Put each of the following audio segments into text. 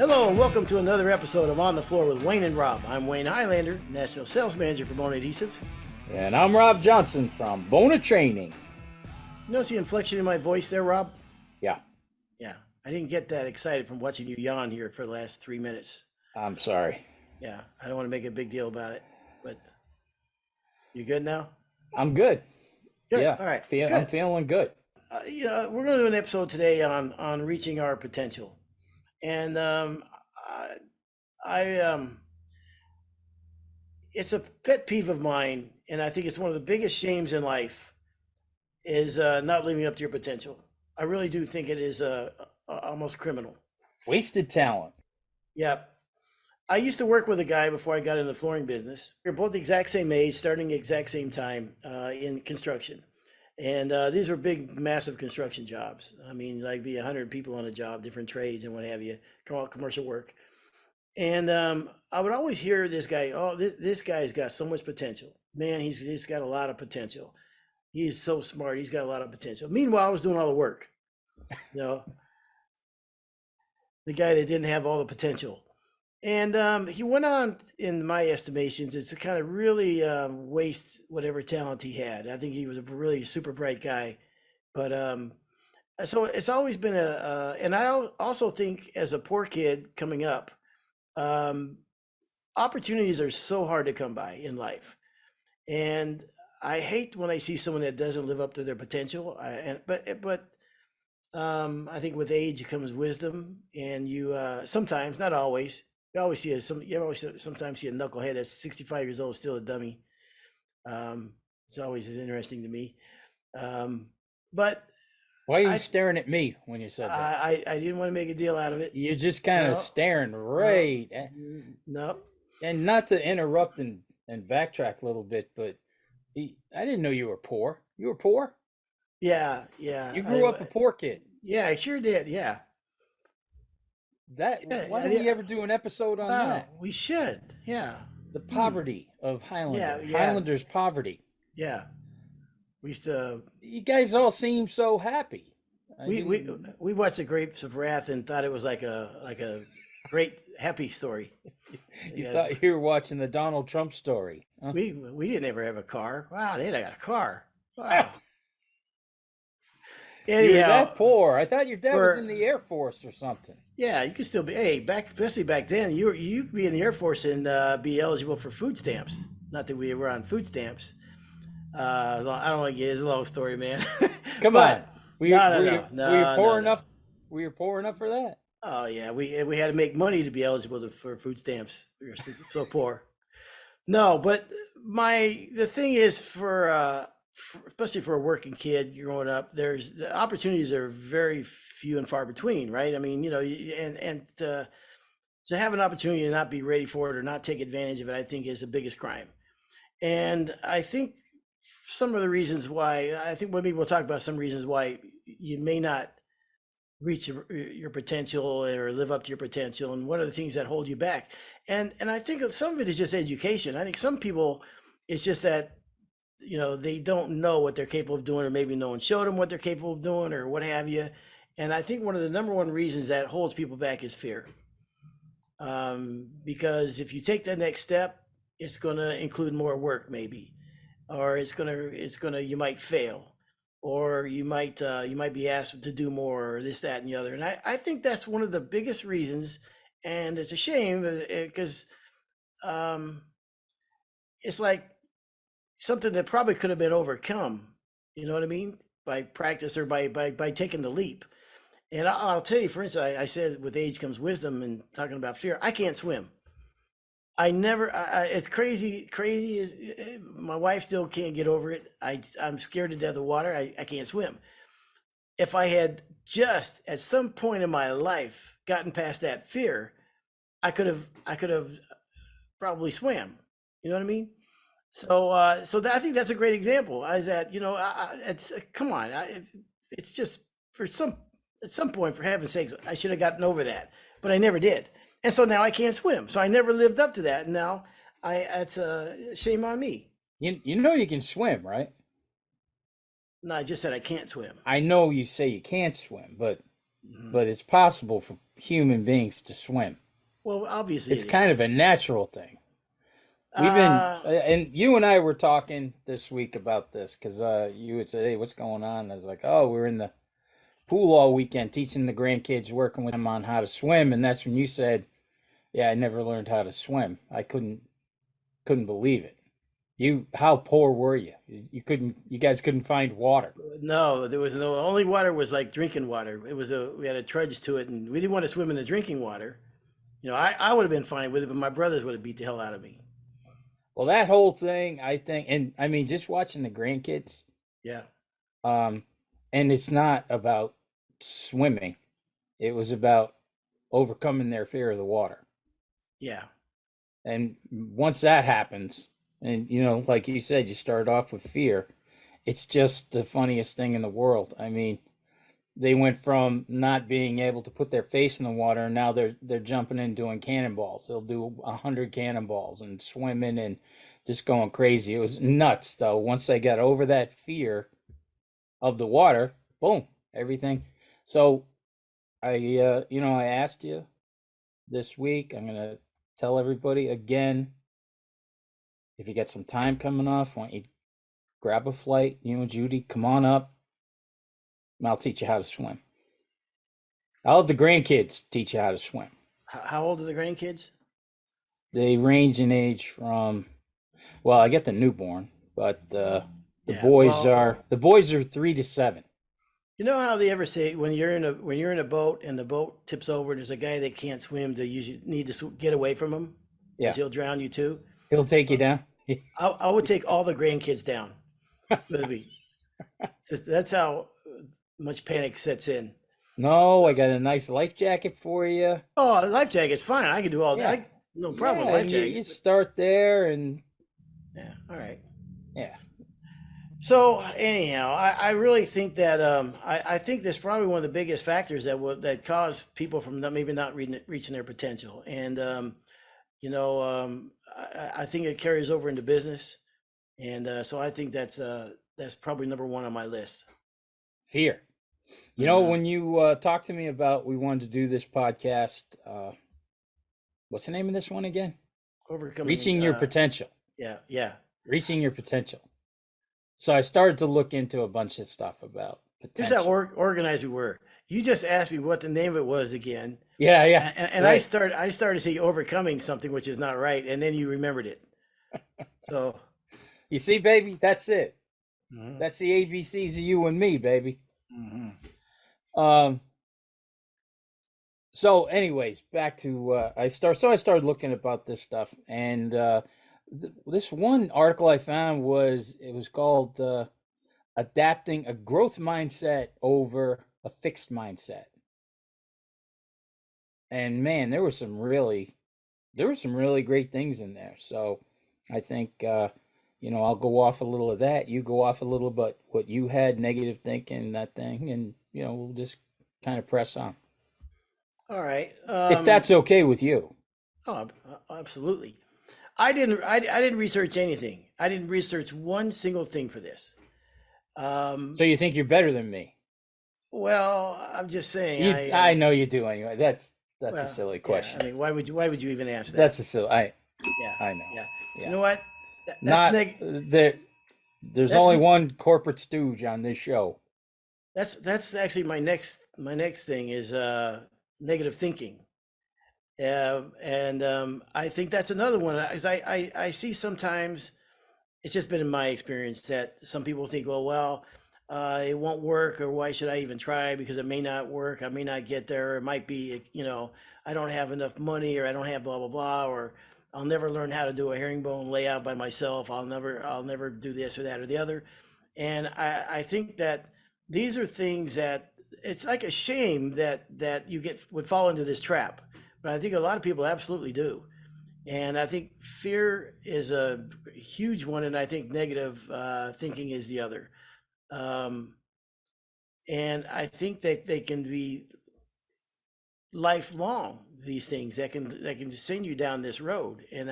Hello and welcome to another episode of On the Floor with Wayne and Rob. I'm Wayne Highlander, National Sales Manager for Bona Adhesives. And I'm Rob Johnson from Bona Training. You notice the inflection in my voice there, Rob? Yeah. Yeah. I didn't get that excited from watching you yawn here for the last 3 minutes. I'm sorry. Yeah. I don't want to make a big deal about it, but you good now? I'm good. Good. Yeah. All right. I'm feeling good. We're going to do an episode today on reaching our potential. And it's a pet peeve of mine, and I think it's one of the biggest shames in life is not living up to your potential. I really do think it is almost criminal. Wasted talent. Yeah. I used to work with a guy before I got in the flooring business. We were both the exact same age, starting the exact same time in construction. And these were big, massive construction jobs. I mean, like be 100 people on a job, different trades and what have you, commercial work. And I would always hear this guy, oh, this guy's got so much potential. Man, he's got a lot of potential. He's so smart. He's got a lot of potential. Meanwhile, I was doing all the work. The guy that didn't have all the potential. And he went on, in my estimations, to kind of really waste whatever talent he had. I think he was a really super bright guy. But so it's always been and I also think as a poor kid coming up, opportunities are so hard to come by in life. And I hate when I see someone that doesn't live up to their potential. But I think with age comes wisdom, and you sometimes, not always. Sometimes see a knucklehead that's 65 years old, still a dummy. It's always interesting to me. But why are you staring at me when you said that? I didn't want to make a deal out of it. You're just kind of staring right at. No. And not to interrupt and backtrack a little bit, but I didn't know you were poor. You were poor? Yeah. You grew up a poor kid. Yeah, I sure did. Yeah. Why didn't we ever do an episode on that? We should. Yeah. The poverty of Highlander. Yeah. Highlander's poverty. Yeah. We used to. You guys all seem so happy. We watched The Grapes of Wrath and thought it was like a great happy story. You thought you were watching the Donald Trump story. Huh? We didn't ever have a car. Wow, they had a car. Wow. Anyhow, you're that poor. I thought your dad was in the Air Force or something. Yeah, you could still be. Hey, especially back then, you could be in the Air Force and be eligible for food stamps. Not that we were on food stamps. I don't want to get. It's a long story, man. Come on. Were you poor enough? Were you poor enough for that? Oh yeah, we had to make money to be eligible for food stamps. We were so poor. No, but the thing is especially for a working kid growing up, the opportunities are very few and far between, right? I mean, and to have an opportunity and not be ready for it or not take advantage of it, I think is the biggest crime. And I think some of the reasons why, maybe we'll talk about some reasons why you may not reach your potential or live up to your potential, and what are the things that hold you back. And I think some of it is just education. I think some people, it's just that they don't know what they're capable of doing, or maybe no one showed them what they're capable of doing, or what have you. And I think one of the number one reasons that holds people back is fear. Because if you take that next step, it's going to include more work, maybe, or you might fail, or you might be asked to do more, or this, that, and the other. And I think that's one of the biggest reasons, and it's a shame because it's like something that probably could have been overcome, you know what I mean, by practice or by taking the leap. And I'll tell you, for instance, I said with age comes wisdom, and talking about fear, I can't swim. It's crazy as my wife still can't get over it. I'm scared to death of water. I can't swim. If I had just at some point in my life gotten past that fear, I could have probably swam. You know what I mean? So I think that's a great example. Is that it's come on, it's just at some point, for heaven's sakes, I should have gotten over that, but I never did, and so now I can't swim. So I never lived up to that, and now it's a shame on me. You know you can swim, right? No, I just said I can't swim. I know you say you can't swim, but Mhm. but it's possible for human beings to swim. Well, obviously It's it kind is. of a natural thing. We've been, Uh, and you and I were talking this week about this because you would say, "Hey, what's going on?" I was like, "Oh, we're in the pool all weekend teaching the grandkids, working with them on how to swim." And that's when you said, "Yeah, I never learned how to swim." I couldn't believe it. How poor were you? You guys couldn't find water. no, there was no, only water was like drinking water. We had a trudge to it, and we didn't want to swim in the drinking water. I would have been fine with it, but my brothers would have beat the hell out of me. Well, that whole thing, I think, and I mean, just watching the grandkids, Yeah. um, and it's not about swimming. It was about overcoming their fear of the water. Yeah. And once that happens, and like you said, you start off with fear, it's just the funniest thing in the world. I mean, they went from not being able to put their face in the water, and now they're jumping in doing cannonballs. They'll do 100 cannonballs and swimming and just going crazy. It was nuts though. Once they got over that fear of the water, boom, everything. So I asked you this week. I'm gonna tell everybody again. If you get some time coming off, why don't you grab a flight? You and Judy, come on up, and I'll teach you how to swim. I'll have the grandkids teach you how to swim. How old are the grandkids? They range in age from, well, I get the newborn, but the Yeah. boys Well, are the boys are 3 to 7. you know how they ever say when you're in a boat and the boat tips over, there's a guy that can't swim to usually need to get away from him because Yeah, he'll drown you too. he'll take you down. I would take all the grandkids down with me. That's how much panic sets in. No, I got a nice life jacket for you. Oh, life jacket's fine. I can do all Yeah, that. No problem yeah, with life and you jacket. start there, and Yeah, all right. yeah, So anyhow, I really think that I think that's probably one of the biggest factors that cause people from maybe not reaching their potential. And I think it carries over into business, and so I think that's probably number one on my list. fear. Hmm. When you talked to me about we wanted to do this podcast, what's the name of this one again? Overcoming, Reaching your potential. yeah, yeah. Reaching your potential. So I started to look into a bunch of stuff about Here's how potential. organized we were. You just asked me what the name of it was again, Yeah, yeah, and right. I started to say overcoming something which is not right, and then you remembered it. So. You see, baby, that's it. Mhm, That's the ABCs of you and me, baby. mhm. Um. So, anyways, back to I started looking about this stuff, and this one article I found was called "Adapting a Growth Mindset Over a Fixed Mindset." And man, there were some really great things in there. So I think I'll go off a little of that. You go off a little, but what you had negative thinking that thing, and we'll just kind of press on All right. if that's okay with you. Oh, absolutely. I didn't research anything. I didn't research one single thing for this. So Um, you think you're better than me? well, I'm just saying. I know you do anyway. That's a Well, silly yeah. I question. mean, why would you even ask that? That's a silly. Yeah, I know. yeah. You Yeah. know what? That's Not there. There's That's only one corporate stooge on this show. that's actually my next thing is negative thinking. And I think that's another one. As I see sometimes it's just been in my experience that some people think, it won't work, or why should I even try? Because it may not work. I may not get there. It might be, I don't have enough money, or I don't have blah blah blah, or I'll never learn how to do a herringbone layout by myself. I'll never do this or that or the other. And I think that these are things that it's like a shame that you would fall into this trap. But I think a lot of people absolutely do. And I think fear is a huge one, and I think negative thinking is the other. Um, and I think that they can be lifelong. These things that can just send you down this road, and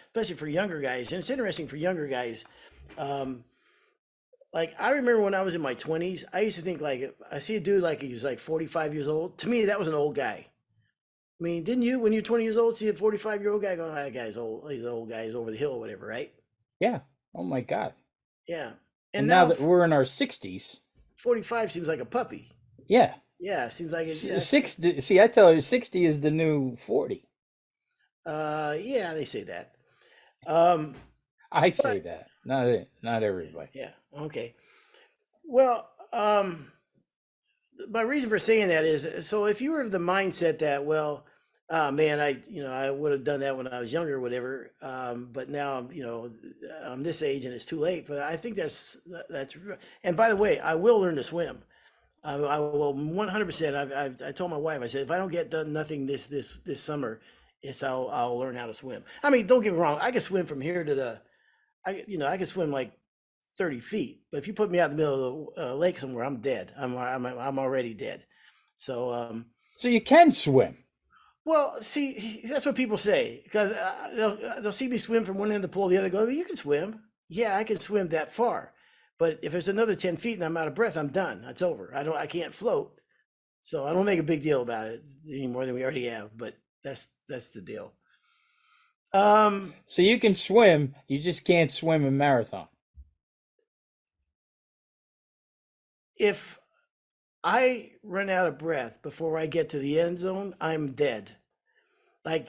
especially for younger guys. And it's interesting for younger guys. Um, like I remember when I was in my 20s, I used to think like if I see a dude like he was like 45 years old. To me, that was an old guy. I mean, didn't you when you're 20 years old see a 45-year-old guy going, that guy's old, he's an old guy, he's over the hill or whatever, right? Yeah. Oh my God. Yeah. And And now now that we're in our 60s, 45 seems like a puppy. yeah. Yeah, seems like it. Yeah, 60, see, I tell you, 60 is the new 40. yeah, they say that. Um, I but say that, not everybody. yeah, okay. Well, my reason for saying that is so if you were of the mindset that, well, man, I would have done that when I was younger or whatever, but now I'm this age and it's too late. But I think that's. And by the way, I will learn to swim. I will 100%. I told my wife, I said, if I don't get done nothing this summer, I'll learn how to swim. I mean, don't get me wrong, I can swim from here to I can swim like 30 feet, but if you put me out in the middle of the lake somewhere, I'm dead. I'm already dead. So, So you can swim. well, see, that's what people say because they'll see me swim from one end of the pool, the other go, you can swim. Yeah, I can swim that far. But if there's another 10 feet and I'm out of breath, I'm done. It's over. I can't float. So I don't make a big deal about it any more than we already have, but that's the deal. So you can swim, you just can't swim a marathon. If I run out of breath before I get to the end zone, I'm dead. Like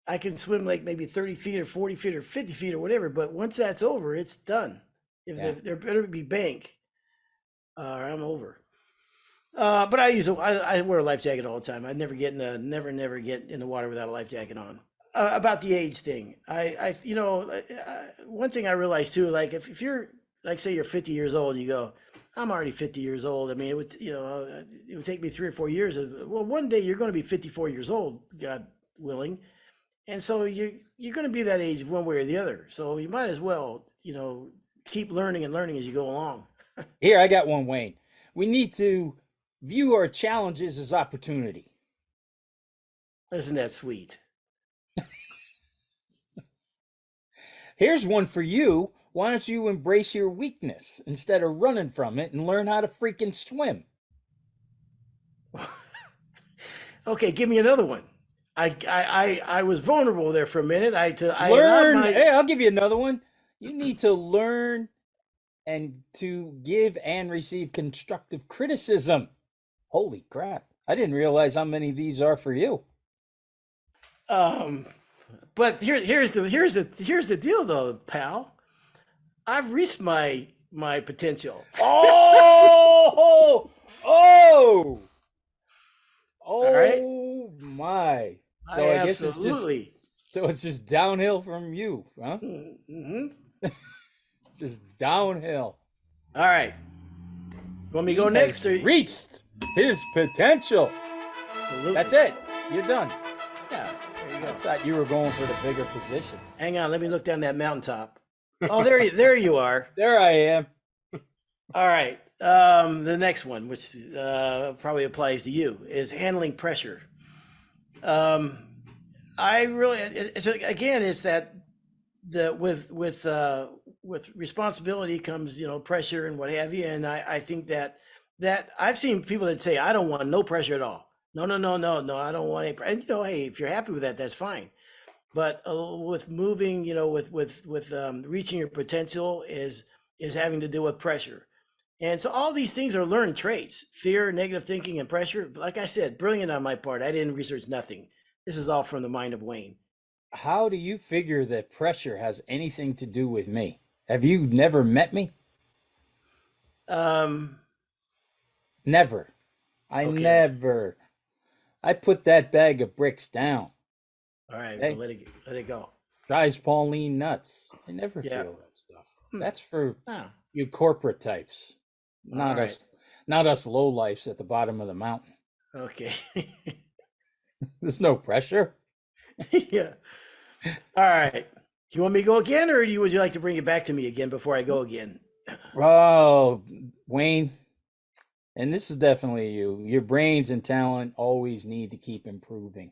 I can swim like maybe 30 feet or 40 feet or 50 feet or whatever, but once that's over, it's done. If Yeah. there better be bank, or I'm over. But I wear a life jacket all the time. I never get in the water without a life jacket on. About the age thing, one thing I realized too, like if you're like say you're 50 years old, you go, I'm already 50 years old. I mean, it would take me 3 or 4 years. Well, one day you're going to be 54 years old, God willing, and so you're going to be that age one way or the other. So you might as well, keep learning and learning as you go along. Here, I got one, Wayne. We need to view our challenges as opportunity. Isn't that sweet? Here's one for you. Why don't you embrace your weakness instead of running from it and learn how to freaking swim? Okay, give me another one. I was vulnerable there for a minute. I allowed Learn. my. Hey, I'll give you another one. You need to learn and to give and receive constructive criticism. Holy crap. I didn't realize how many of these are for you. Um, but here's the deal though, pal. I've reached my potential. Oh, oh, All right. oh my. I So I guess absolutely. it's just downhill from you, huh? Mm-hmm. It's just downhill. All right. You want me to go He next? has Or reached his potential. absolutely. That's it. You're done. Yeah. There you I go. thought you were going for the bigger position. Hang on. Let me look down that mountaintop. Oh, there you are. There I am. All right. The next one, which probably applies to you, is handling pressure. Um, I really, again, it's that with responsibility comes pressure and what have you, and I think that I've seen people that say I don't want no pressure at all. No, no, no, no, no. I don't want any. And hey, if you're happy with that, that's fine. But with moving, with reaching your potential is having to deal with pressure. And so all these things are learned traits: fear, negative thinking, and pressure. Like I said, brilliant on my part. I didn't research nothing. This is all from the mind of Wayne. How do you figure that pressure has anything to do with me? Have you never met me? Um, Never. I okay. never. I put that bag of bricks down. All right. Well, Okay? let it go. Drives Pauline nuts. I never Yeah. feel that stuff. Hmm. That's for Ah, you corporate types, all not right. us low lifes at the bottom of the mountain. Okay. There's no pressure. Yeah. All right. Do you want me to go again, or would you like to bring it back to me again before I go again? Oh, Wayne, and this is definitely you. Your brains and talent always need to keep improving.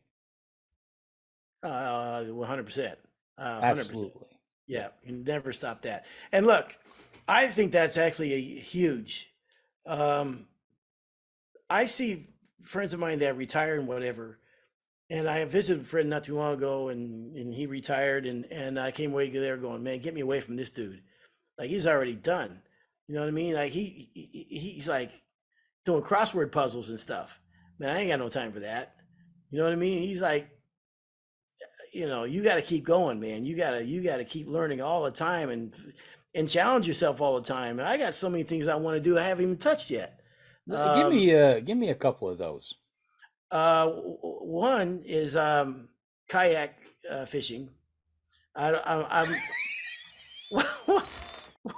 100%. 100%. Absolutely. Yeah, you never stop that. And look, I think that's actually a huge. Um, I see friends of mine that retire and whatever, and I visited a friend not too long ago, and he retired, and I came away there going, man, get me away from this dude. Like he's already done. You know what I mean? Like he's like doing crossword puzzles and stuff. Man, I ain't got no time for that. You know what I mean? He's like, you got to keep going, man. You got to keep learning all the time and challenge yourself all the time. And I got so many things I want to do I haven't even touched yet. Um, Give me a couple of those. One is kayak fishing. I'm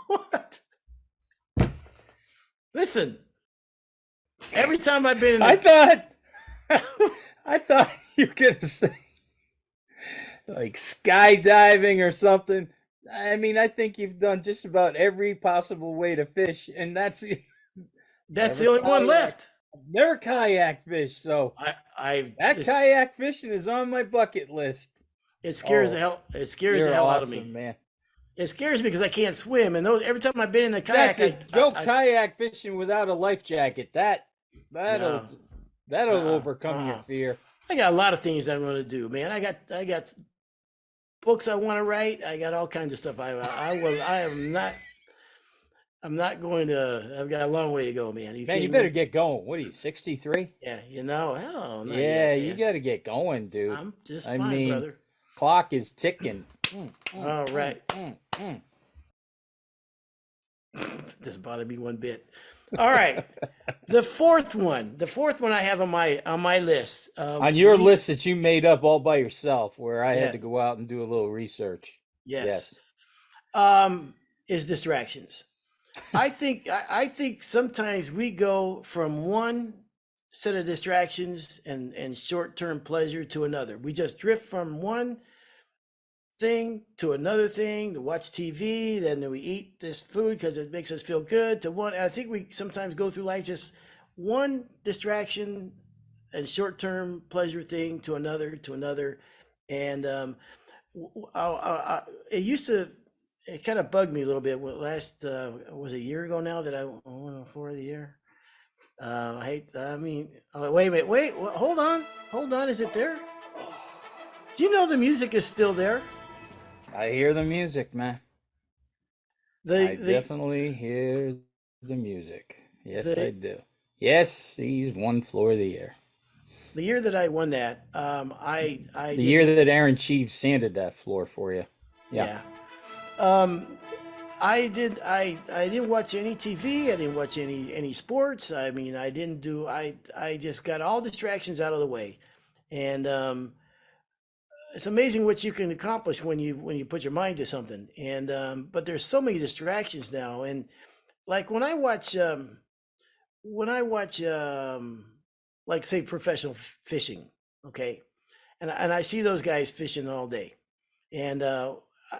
what? Listen, every time I've been in I a, thought I thought you were gonna say like skydiving or something. I mean, I think you've done just about every possible way to fish, and that's that's never the only one kayak, left. never kayak fish. So I that this, kayak fishing is on my bucket list. it scares the Oh, hell it scares the you're hell out of awesome, me. man. It scares me because I can't swim, and every time I've been in a That's kayak, it. Go kayak fishing without a life jacket. That'll no, overcome your fear. I got a lot of things I want to do, man. I got books I want to write. I got all kinds of stuff. I will. I am not. I'm not going to. I've got a long way to go, man. Man, you better get going. What are you, 63? Yeah, hell, not Yeah, yet, you man. got to get going, dude. I'm just I fine, mean, brother. clock is ticking. All right. Mm. Doesn't bother me one bit. All right. The fourth one I have on my list. On your list that you made up all by yourself, where I Yeah. had to go out and do a little research. Yes. Yes. Is distractions. I think sometimes we go from one set of distractions and short-term pleasure to another. We just drift from one thing to another thing, to watch TV, then we eat this food because it makes us feel good, to one. I think we sometimes go through life just one distraction and short-term pleasure thing to another. And it used to, it kind of bugged me a little bit. Last was a year ago now that I went for the year. I mean, wait a minute, hold on, is it there? Do you know the music is still there? I hear the music, man. I definitely hear the music. Yes, I do. Yes, he's one floor of the year. The year that I won that, the year that Aaron Cheeves sanded that floor for you. Yeah. I didn't watch any TV. I didn't watch any sports. I mean, I just got all distractions out of the way, and it's amazing what you can accomplish when you put your mind to something. And but there's so many distractions now, and like when I watch like say professional fishing, okay, and I see those guys fishing all day, and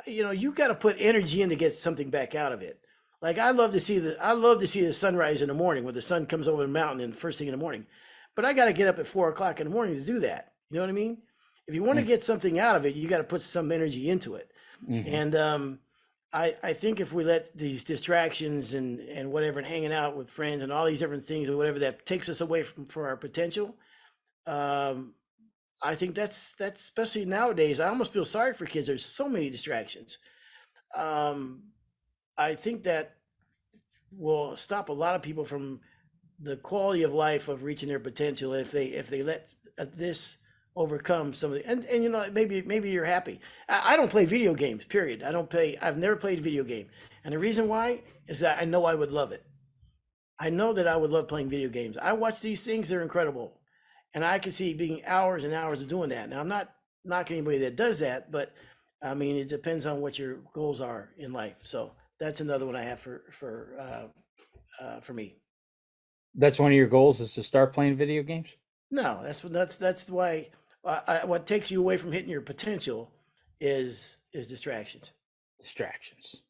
you got to put energy in to get something back out of it. Like I love to see the sunrise in the morning when the sun comes over the mountain and first thing in the morning, but I got to get up at 4 o'clock in the morning to do that. You know what I mean? If you want to get something out of it, you got to put some energy into it. And I think if we let these distractions and whatever, and hanging out with friends and all these different things or whatever that takes us away from our potential, I think that's especially nowadays. I almost feel sorry for kids. There's so many distractions. I think that will stop a lot of people from the quality of life of reaching their potential if they let this overcome some of the and maybe you're happy. I don't play video games, period. I've never played a video game, and the reason why is that I know I would love it. I know that I would love playing video games. I watch these things; they're incredible, and I can see being hours and hours of doing that. Now I'm not knocking anybody that does that, but I mean it depends on what your goals are in life. So that's another one I have for me. That's one of your goals is to start playing video games? No, that's why what takes you away from hitting your potential is distractions. Distractions.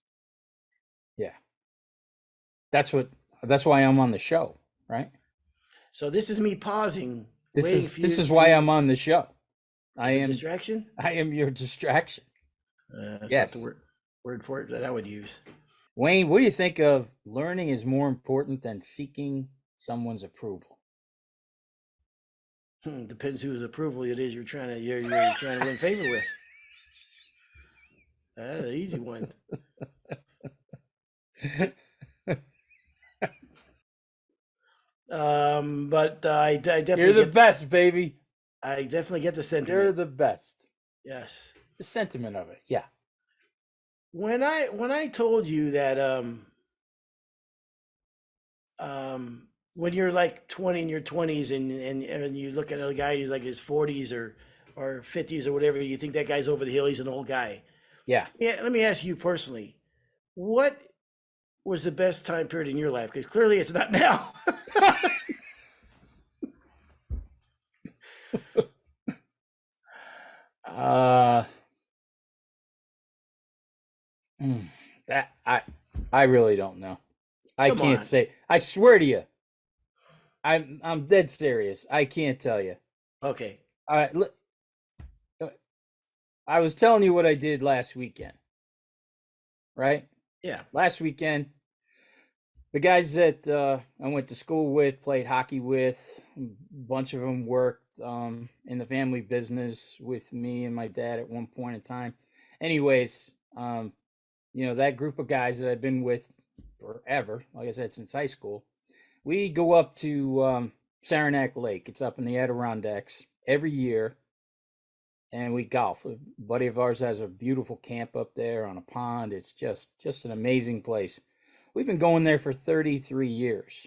Yeah. That's why I'm on the show, right? So this is me pausing. This is why I'm on the show. I am distraction. I am your distraction. That's yes. not the word for it that I would use. Wayne, what do you think of learning is more important than seeking someone's approval? Depends whose approval it is you're trying to win favor with. That's an easy one. But You're the best, baby. I definitely get the You're sentiment. the best. Yes. The sentiment of it. Yeah. When I told you that when you're like 20 in your 20s and you look at a guy who's like his 40s or 50s or whatever, you think that guy's over the hill, he's an old guy. Yeah. Yeah, let me ask you personally, what was the best time period in your life? Because clearly it's not now. uh mm, that I really don't know. I Come can't on. say. I swear to you. I'm dead serious. I can't tell you. Okay. I I was telling you what I did last weekend, right? Yeah. Last weekend, the guys that I went to school with, played hockey with, a bunch of them worked in the family business with me and my dad at one point in time. Anyways, that group of guys that I've been with forever, like I said, since high school, we go up to Saranac Lake. It's up in the Adirondacks every year, and we golf. A buddy of ours has a beautiful camp up there on a pond. It's just an amazing place. We've been going there for 33 years.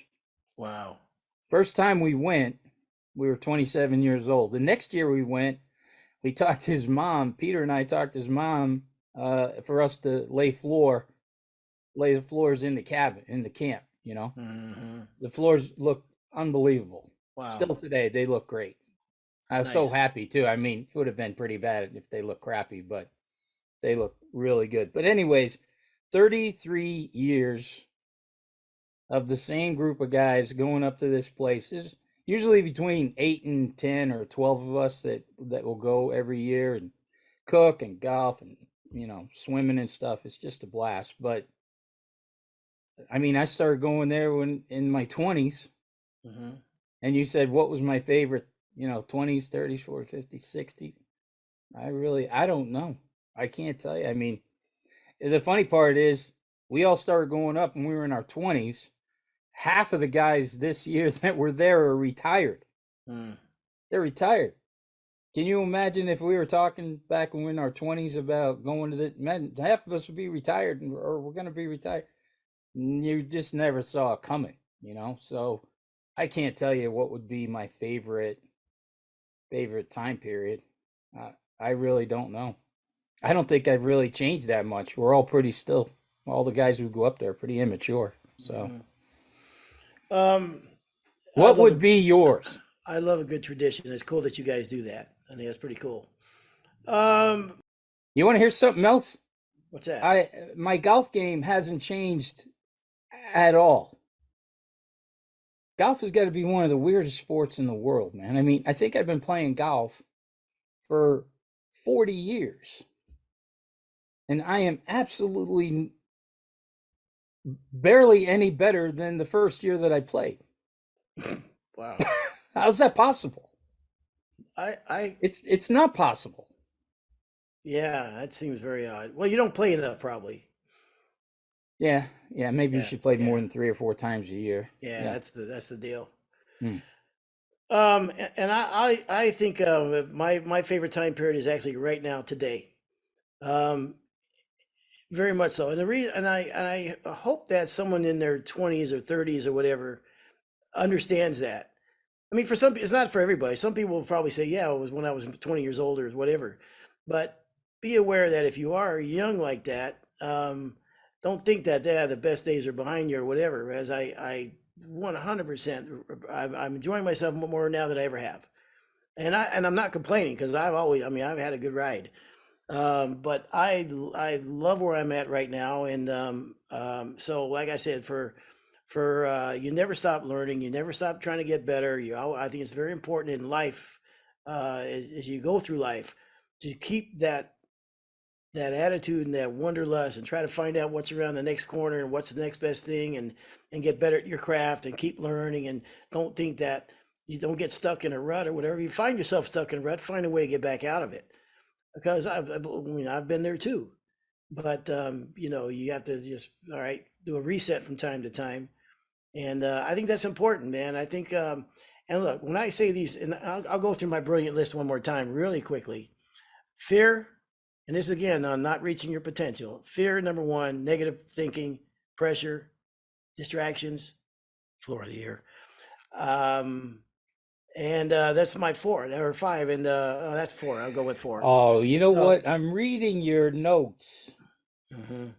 Wow. First time we went, we were 27 years old. The next year we went, we talked to his mom. Peter and I talked to his mom for us to lay the floors in the cabin, in the camp. Hmm. The floors look unbelievable. Wow. Still today, they look great. I was so Nice. happy too. I mean, it would have been pretty bad if they look crappy, but they look really good. But anyways, 33 years of the same group of guys going up to this place. There's usually between 8 and 10 or 12 of us that will go every year and cook and golf and swimming and stuff. It's just a blast. But I mean, I started going there when in my 20s, Hmm. and you said what was my favorite, 20s, 30s, 40s, 50s, 60s. I don't know. I can't tell you. I mean, the funny part is we all started going up when we were in our 20s. Half of the guys this year that were there are retired. Mm. They're retired. Can you imagine if we were talking back when we were in our 20s about going to the men? Half of us would be retired or we're going to be retired. You just never saw it coming. So I can't tell you what would be my favorite time period. I really don't know. I don't think I've really changed that much. We're all pretty still. All the guys who go up there are pretty immature. So, Hmm. Um, I what love would a be yours? I love a good tradition. It's cool that you guys do that. I think that's pretty cool. Um, You want to hear something else? what's that? My golf game hasn't changed at all. Golf has got to be one of the weirdest sports in the world, man. I mean, I think I've been playing golf for 40 years, and I am absolutely barely any better than the first year that I played. Wow. How's that possible? I It's not possible. Yeah, that seems very odd. Well, you don't play enough, probably. Yeah, yeah. Maybe you Yeah, should play more yeah, than 3 or 4 times a year. yeah. Yeah. That's the deal. Hmm. And I think my favorite time period is actually right now today. Um, very much so. And the reason, and I hope that someone in their 20s or 30s or whatever understands that. I mean, for some, it's not for everybody. Some people will probably say, "Yeah, it was when I was 20 years old or whatever." But be aware that if you are young like that, don't think that yeah, the best days are behind you or whatever. As I 100%, I'm enjoying myself more now than I ever have, and I'm not complaining because I mean, I've had a good ride. But I love where I'm at right now, and so like I said, for you never stop learning, you never stop trying to get better. I think it's very important in life, as you go through life, to keep that attitude and that wanderlust and try to find out what's around the next corner and what's the next best thing and get better at your craft and keep learning and don't think that you don't get stuck in a rut or whatever. You find yourself stuck in a rut, find a way to get back out of it. Because I've been there too. But you have to just all right, do a reset from time to time. And I think that's important, man. I think and look, when I say these, and I'll go through my brilliant list one more time really quickly. Fear, and this again on not reaching your potential. Fear, number one, negative thinking, pressure, distractions, floor of the year. And that's my 4 or 5, and that's 4. I'll go with 4. Oh, you know So, what? I'm reading your notes, mhm.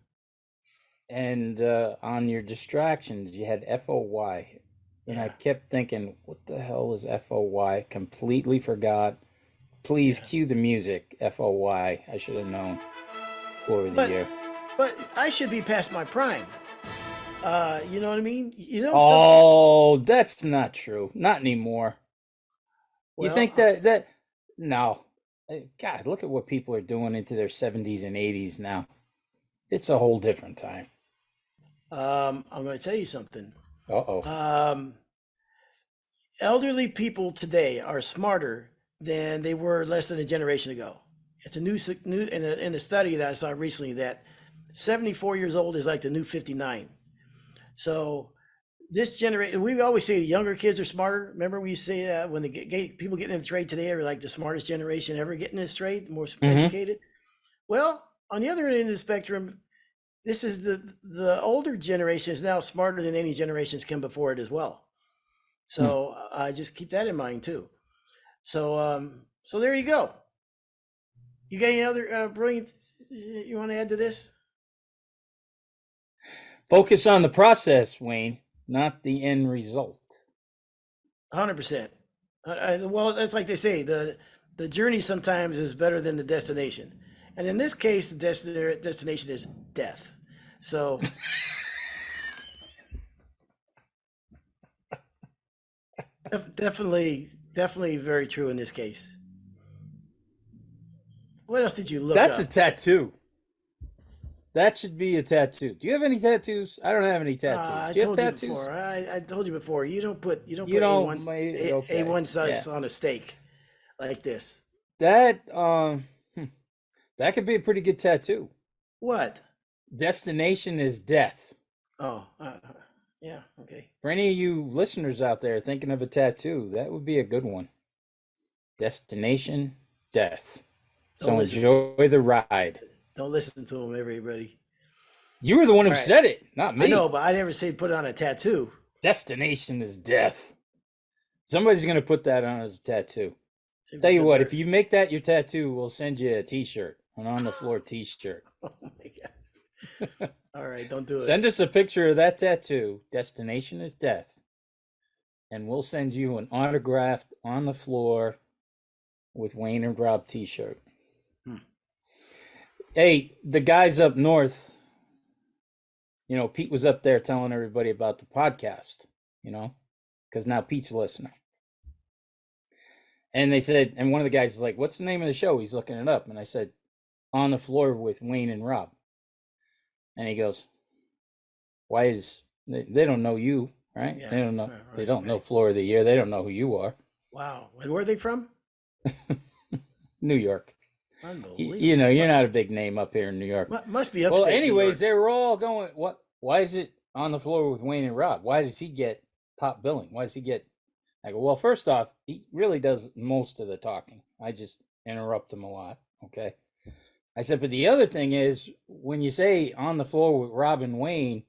and on your distractions, you had FOY. And I Yeah, kept thinking, what the hell is FOY? Completely forgot. Please yeah. cue the music. FOY. I should have known. Floor of the But year. but I should be past my prime. You know what I mean? Something. Oh, that's not true. Not anymore. You Well, think that no. God, look at what people are doing into their 70s and 80s now. It's a whole different time. I'm going to tell you something. Uh-oh. Um, Elderly people today are smarter than they were less than a generation ago. It's a new in a study that I saw recently that 74 years old is like the new 59. So this generation, we always say the younger kids are smarter. Remember we say that when the people getting into trade today are like the smartest generation ever getting this trade, more Mm-hmm. educated. Well, on the other end of the spectrum, this is the older generation is now smarter than any generations come before it as well. Hmm. So I just keep that in mind too. So there you go. You got any other brilliant you want to add to this? Focus on the process, Wayne, not the end result. 100%. Well, that's like they say, the journey sometimes is better than the destination, and in this case, the destination is death. So definitely very true in this case. What else did you look That's a up? tattoo. That should be a tattoo. Do you have any tattoos? I don't have any tattoos. I Do you have told you before. tattoos? I told you before. You don't You put don't. A1 A Okay. one Yeah. size on a steak like this. That that could be a pretty good tattoo. What? Destination is death. Oh, yeah. Okay. For any of you listeners out there thinking of a tattoo, that would be a good one. Destination death. Don't So listen to enjoy the ride. don't listen to him, everybody. You were the one All who right. said it, not I know, me. but I never say put it on a tattoo. Destination is death. Somebody's going to put that on as a tattoo. See, Tell you good what, if better. you make that your tattoo, we'll send you a t-shirt, an on the floor t-shirt. Oh my god. All right, don't do it. Send us a picture of that tattoo. Destination is death. And we'll send you an autographed on the floor with Wayne and Rob t-shirt. Hmm. Hey, the guys up north, Pete was up there telling everybody about the podcast, because now Pete's a listener. And they said, and one of the guys is like, what's the name of the show? He's looking it up. And I said, On the Floor with Wayne and Rob. And he goes, why is, they don't know you, right? Yeah. They don't know, they Right, don't know right. Floor of the Year. They don't know who you are. Wow. And where are they from? New York. Unbelievable. You're not a big name up here in New York. Must be Well, upstate New anyways, York. they were all going, why is it On the Floor with Wayne and Rob? Why does he get top billing? Why does he get, I go, well, first off, he really does most of the talking. I just interrupt him a lot. Okay. I said, but the other thing is when you say On the Floor with Robin Wayne,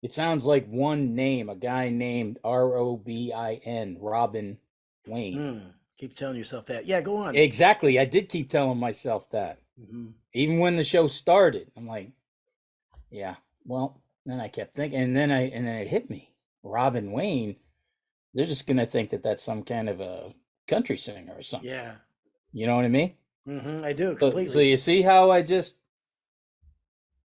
it sounds like one name, a guy named Robin, Robin Wayne. Keep telling yourself that. Yeah, go on. Exactly. I did keep telling myself that. Hmm. Even when the show started, I'm like, yeah, well, then I kept thinking, and then it hit me. Robin Wayne, they're just going to think that that's some kind of a country singer or something. Yeah. You know what I mean? I do So completely. you see how I just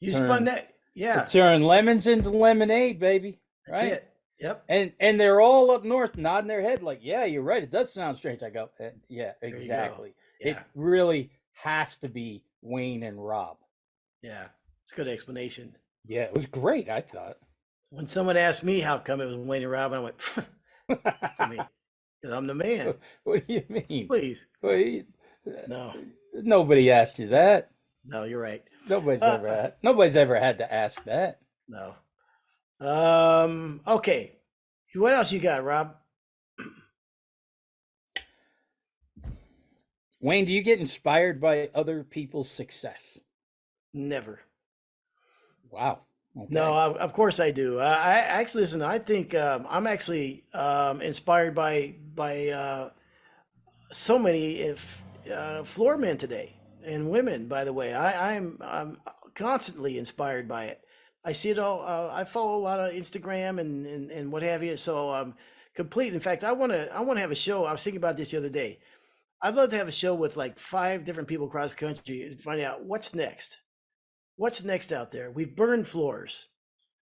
You spun that. Yeah, turn lemons into lemonade, baby. that's Right? it. Yep. And they're all up north nodding their head like, yeah, you're right. It does sound strange. I go, yeah, There you go. exactly. It Yeah. really has to be Wayne and Rob. Yeah, it's a good explanation. Yeah, it was great, I thought. When someone asked me how come it was Wayne and Rob, I went, to me, because I'm the man. What do you mean? Please. Well, No, nobody asked you that. no, you're right. Nobody's nobody's ever had to ask that. No. Okay. What else you got, Rob? Wayne, do you get inspired by other people's success? Never. Wow. Okay. No, of course I do. I actually listen. I think I'm actually inspired by so many if floor men today and women. By the way, I'm constantly inspired by it. I see it all. I follow a lot of Instagram and what have you. So complete. In fact, I want to have a show. I was thinking about this the other day. I'd love to have a show with like 5 different people across the country and find out what's next. What's next out there? We've burned floors,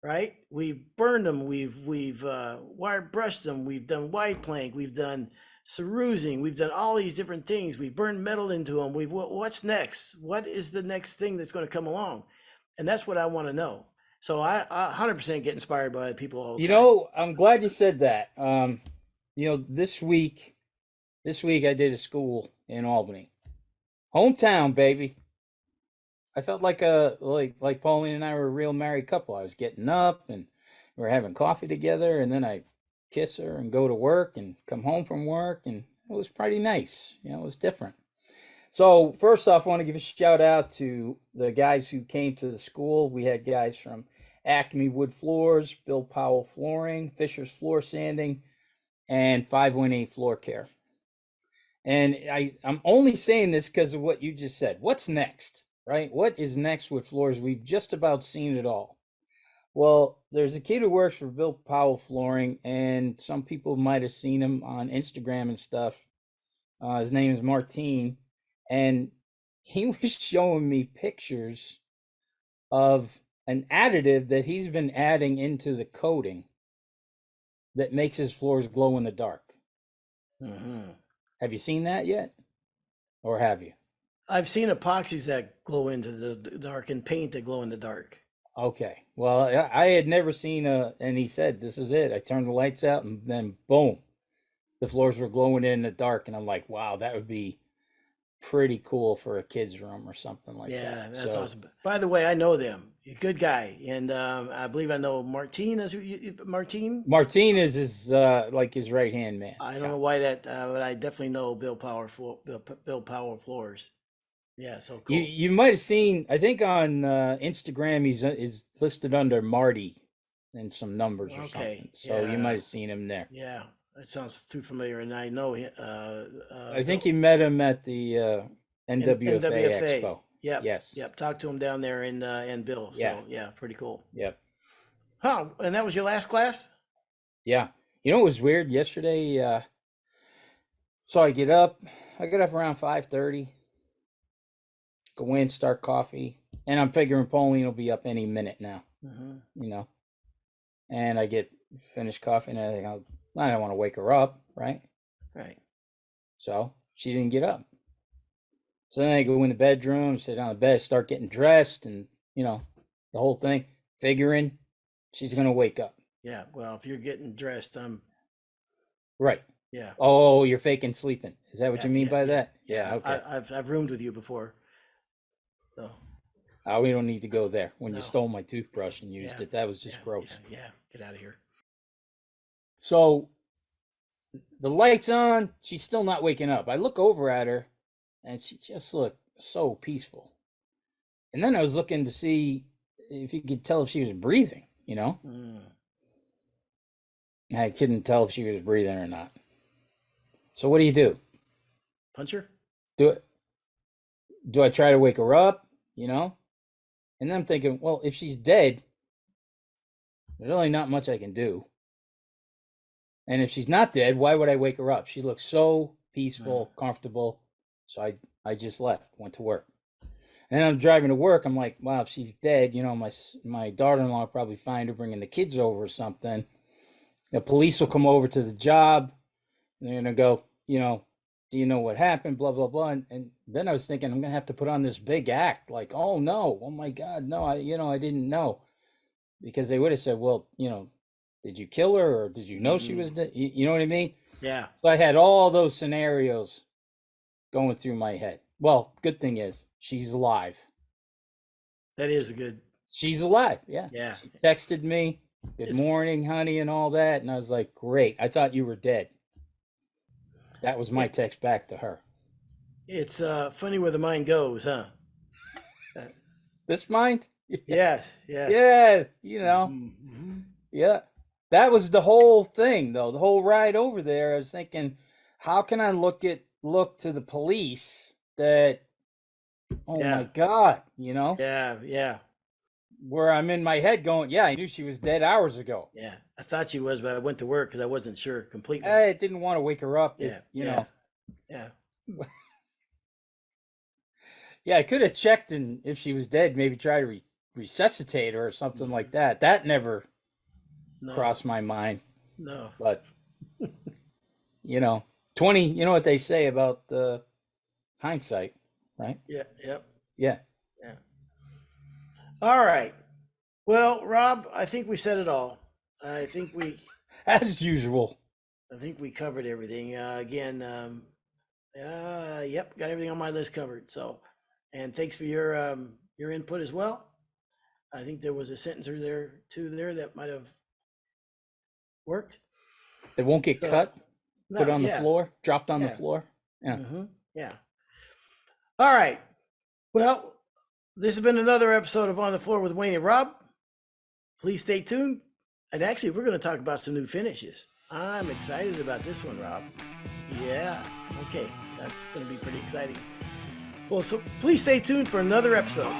right? We've burned them. We've wire brushed them. We've done white plank. We've done cerusing. We've done all these different things. We've burned metal into them. What's next? What is the next thing that's going to come along? And that's what I want to know. So I 100% get inspired by people all the You time. know, I'm glad you said that. This week I did a school in Albany, hometown, baby. I felt like Pauline and I were a real married couple. I was getting up and we were having coffee together, and then I kiss her and go to work and come home from work, and it was pretty nice. It was different. So first off, I want to give a shout out to the guys who came to the school. We had guys from Acme Wood Floors, Bill Powell Flooring, Fisher's Floor Sanding, and 518 Floor Care. And I'm only saying this because of what you just said. What's next, right? What is next with floors? We've just about seen it all. Well, there's a kid who works for Bill Powell Flooring, and some people might have seen him on Instagram and stuff. His name is Martine, and he was showing me pictures of an additive that he's been adding into the coating that makes his floors glow in the dark. Mm-hmm. Have you seen that yet? Or have you? I've seen epoxies that glow into the dark and paint that glow in the dark. Okay. Well, I had never seen and he said, this is it. I turned the lights out and then boom, the floors were glowing in the dark. And I'm like, wow, that would be pretty cool for a kid's room or something like that. Yeah, that's awesome. By the way, I know them. Good guy. And I believe I know Martine. Martine? Martine is his right hand man. I don't know why that, but I definitely know Bill Powell Floors. Yeah, so cool. You might have seen, I think on Instagram, he's listed under Marty and some numbers or something. So you might have seen him there. Yeah, that sounds too familiar, and I know him. I think you met him at the NWFA Expo. Yep. Yes. Yep. Talked to him down there in Bill. So yeah, pretty cool. Yep. Huh? And that was your last class? Yeah. You know what was weird yesterday? So I get up around 5:30. Go in, start coffee, and I'm figuring Pauline will be up any minute now. Mm-hmm. And I get finished coffee, and I think I don't want to wake her up, right? Right. So she didn't get up. So then I go in the bedroom, sit on the bed, start getting dressed, and the whole thing, figuring she's gonna wake up. Yeah. Well, if you're getting dressed, I'm. Right. Yeah. Oh, you're faking sleeping. Is that what you mean by that? Yeah. Okay. I've roomed with you before. So. We don't need to go there. When you stole my toothbrush and used it, that was just gross. Yeah. Get out of here. So the light's on. She's still not waking up. I look over at her, and she just looked so peaceful. And then I was looking to see if you could tell if she was breathing. I couldn't tell if she was breathing or not. So what do? Punch her? Do I try to wake her up? And then I'm thinking, well, if she's dead, there's really not much I can do. And if she's not dead, why would I wake her up? She looks so peaceful, comfortable. So I just left, went to work. And then I'm driving to work. I'm like, wow, if she's dead, my daughter-in-law will probably find her bringing the kids over or something. The police will come over to the job. And they're going to go, do you know what happened? Blah, blah, blah. And then I was thinking, I'm going to have to put on this big act. Like, oh no, oh my God, no, I didn't know. Because they would have said, well, did you kill her or did you know she was dead? You know what I mean? Yeah. So I had all those scenarios going through my head. Well, good thing is she's alive. That is a good. She's alive. Yeah. Yeah. She texted me, good morning, honey, and all that. And I was like, great. I thought you were dead. That was my text back to her. It's funny where the mind goes, huh? This mind? Yes. Yeah. Mm-hmm. Yeah. That was the whole thing, though. The whole ride over there, I was thinking, how can I look to the police that, my God, Yeah. where I'm in my head going, yeah, I knew she was dead hours ago. Yeah. I thought she was, but I went to work because I wasn't sure completely. I didn't want to wake her up. Yeah. know. Yeah. Yeah, I could have checked, and if she was dead, maybe try to resuscitate her or something like that. That never crossed my mind. No. But 20. You know what they say about hindsight, right? Yeah. Yep. Yeah. Yeah. All right. Well, Rob, I think we said it all. I think we, as usual. I think we covered everything. Again, yep, got everything on my list covered. So, and thanks for your input as well. I think there was a sentence or two there that might have worked. They won't get cut, put on the floor, dropped on the floor. Yeah. Mm-hmm. Yeah. All right. Well, this has been another episode of On the Floor with Wayne and Rob. Please stay tuned. And actually, we're going to talk about some new finishes. I'm excited about this one, Rob. Yeah. Okay. That's going to be pretty exciting. Well, so please stay tuned for another episode.